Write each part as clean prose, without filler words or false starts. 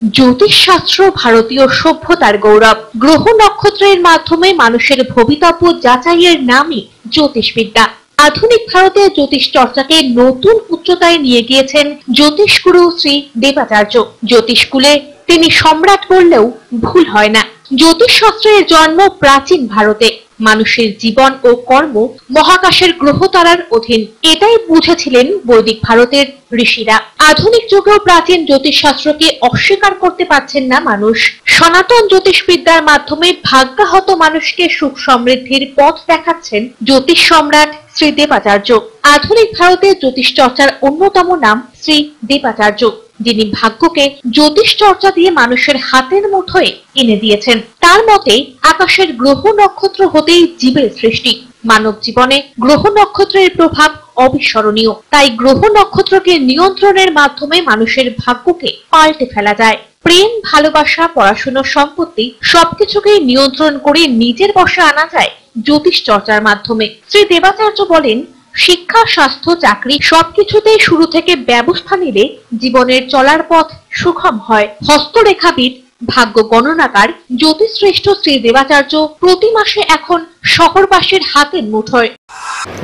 জ্যোতিষশাস্ত্র ভারতীয় সভ্যতার গৌরব। গ্রহ নক্ষত্রের মাধ্যমে মানুষের ভবিতব্য যাচাইয়ের নামই জ্যোতিষবিদ্যা। আধুনিক ভারতে জ্যোতিষ চর্চাকে নতুন উচ্চতায় নিয়ে গিয়েছেন জ্যোতিষগুরু শ্রী দেবাচার্য। জ্যোতিষকুলে তিনি সম্রাট বললেও ভুল হয় না। জ্যোতিষশাস্ত্রের জন্ম প্রাচীন ভারতে। মানুষের জীবন ও কর্ম মহাকাশের গ্রহ তারার অধীন, এটাই বুঝেছিলেন বৈদিক ভারতের ঋষিরা। আধুনিক যুগেও প্রাচীন জ্যোতিষশাস্ত্রকে অস্বীকার করতে পারছেন না মানুষ। সনাতন জ্যোতিষবিদ্যার মাধ্যমে ভাগ্যাহত মানুষকে সুখ সমৃদ্ধির পথ দেখাচ্ছেন জ্যোতিষ সম্রাট শ্রী দেবাচার্য। আধুনিক ভারতে জ্যোতিষ চর্চার অন্যতম নাম শ্রী দেবাচার্য, যিনি ভাগ্যকে জ্যোতিষ চর্চা দিয়ে মানুষের হাতের মুঠোয় এনে দিয়েছেন। তার মতে আকাশের গ্রহ নক্ষত্র হতেই জীবের সৃষ্টি। মানব জীবনে গ্রহ নক্ষত্রের প্রভাব অবিস্মরণীয়। তাই গ্রহ নক্ষত্রকে নিয়ন্ত্রণের মাধ্যমে মানুষের ভাগ্যকে পাল্টে ফেলা যায়। প্রেম, ভালোবাসা, পড়াশোনা, সম্পত্তি সবকিছুকেই নিয়ন্ত্রণ করে নিজের বশে আনা যায় জ্যোতিষ চর্চার মাধ্যমে। শ্রী দেবাচার্য বলেন, শিক্ষা, স্বাস্থ্য, চাকরি সবকিছুতেই শুরু থেকে ব্যবস্থা নিলে জীবনের চলার পথ সুগম হয়। হস্তরেখাবিদ, ভাগ্য গণনাকার, জ্যোতিষশ্রেষ্ঠ শ্রী দেবাচার্য প্রতি মাসে এখন শহরবাসীর হাতের মুঠোয়।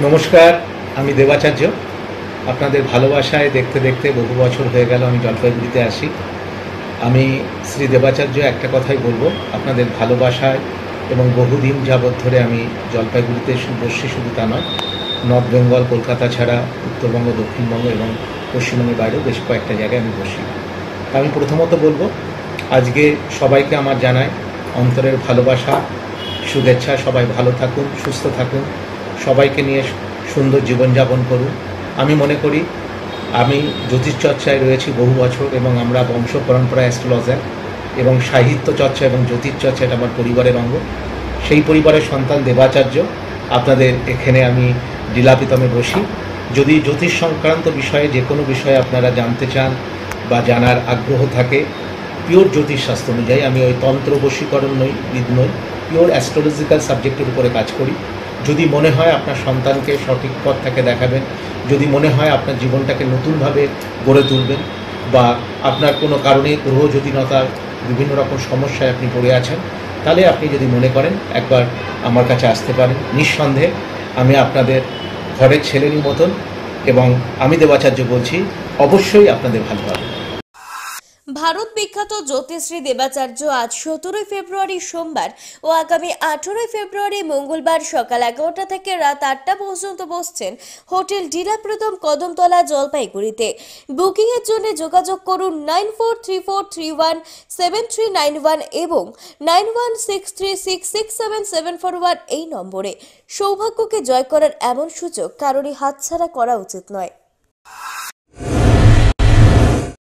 নমস্কার, আমি দেবাচার্য। আপনাদের ভালোবাসায় দেখতে দেখতে বহু বছর হয়ে গেল আমি জলপাইগুড়িতে আসি। আমি শ্রী দেবাচার্য একটা কথাই বলবো, আপনাদের ভালোবাসায় এবং বহুদিন যাবৎ ধরে আমি জলপাইগুড়িতে বসছি, শুধু তা নয়, নর্থ বেঙ্গল, কলকাতা ছাড়া উত্তরবঙ্গ, দক্ষিণবঙ্গ এবং পশ্চিমবঙ্গের বাইরেও বেশ কয়েকটা জায়গায় আমি বসি। আমি প্রথমত বলবো, আজকে সবাইকে আমার জানাই অন্তরের ভালোবাসা, শুভেচ্ছা। সবাই ভালো থাকুন, সুস্থ থাকুন, সবাইকে নিয়ে সুন্দর জীবনযাপন করুন। আমি মনে করি আমি জ্যোতিষ চর্চায় রয়েছি বহু বছর এবং আমরা বংশ পরম্পরা অ্যাস্ট্রোলজার এবং সাহিত্য চর্চা এবং জ্যোতিষ চর্চা এটা আমার পরিবারের অঙ্গ। সেই পরিবারের সন্তান দেবাচার্য। আপনাদের এখানে আমি ডিলাপিতমে বসি। যদি জ্যোতিষ সংক্রান্ত বিষয়ে যে কোনো বিষয়ে আপনারা জানতে চান বা জানার আগ্রহ থাকে, পিওর জ্যোতিষশাস্ত্র অনুযায়ী, আমি ওই তন্ত্র বশীকরণ বিদ নই, পিওর অ্যাস্ট্রোলজিক্যাল সাবজেক্টের উপরে কাজ করি। যদি মনে হয় আপনার সন্তানকে সঠিক পথটাকে দেখাবেন, যদি মনে হয় আপনার জীবনটাকে নতুনভাবে গড়ে তুলবেন, বা আপনার কোনো কারণে গ্রহ জ্যোতিনতার বিভিন্ন রকম সমস্যায় আপনি পড়ে আছেন, তাহলে আপনি যদি মনে করেন একবার আমার কাছে আসতে পারেন। নিঃসন্দেহে আমি আপনাদের ঘরের ছেলেরই মতন, এবং আমি দেবাচার্য বলছি, অবশ্যই আপনাদের ভালো হবে। ভারত বিখ্যাত জ্যোতিষী দেবাচার্য আজ 17 ফেব্রুয়ারি সোমবার ও আগামী 18 ফেব্রুয়ারি মঙ্গলবার সকাল 11টা থেকে রাত 8টা পর্যন্ত বসছেন হোটেল ডিলাপ্রথম, কদমতলা, জলপাইগুড়িতে। বুকিংয়ের জন্য যোগাযোগ করুন 9434317391 এবং 9163667741 এই নম্বরে। সৌভাগ্যকে জয় করার এমন সুযোগ কারোরই হাতছাড়া করা উচিত নয়।